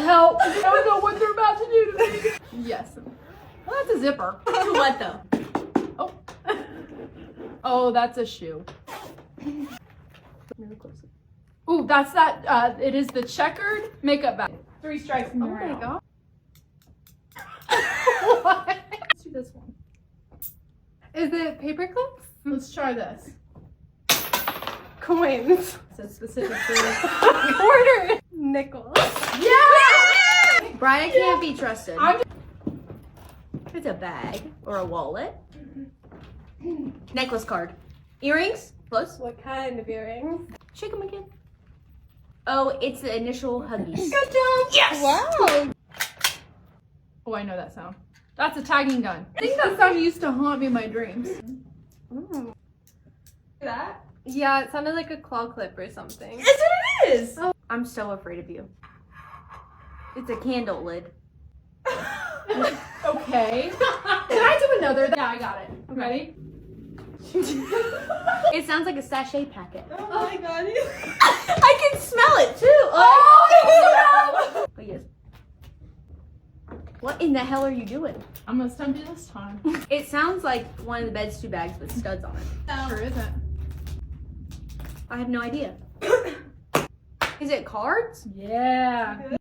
Help! I don't know what they're about to do to me. Yes. Well, that's a zipper. To what though? Oh. Oh, that's a shoe. Ooh, that's that. It is the checkered makeup bag. 3 strikes in the round. God. What? Let's do this one. Is it paper clips? Let's try this. Coins. So specifically. Quarter. Nickels. Yeah! Brian can't be trusted. I'm It's a bag or a wallet. Necklace card. Earrings? Close. What kind of earrings? Shake them again. Oh, it's the initial Huggies. Good job. Yes! Wow. Oh, I know that sound. That's a tagging gun. I think that sound used to haunt me in my dreams. Mm. That? Yeah, it sounded like a claw clip or something. That's what it is! Oh. I'm so afraid of you. It's a candle lid. Okay. Can I do another? Yeah, I got it. Ready? It sounds like a sachet packet. Oh my god. I can smell it too! Oh! Oh, yes. What in the hell are you doing? I'm gonna stump you this time. It sounds like one of the bed's 2 bags with studs on it. Sure isn't. I have no idea. Is it cards? Yeah.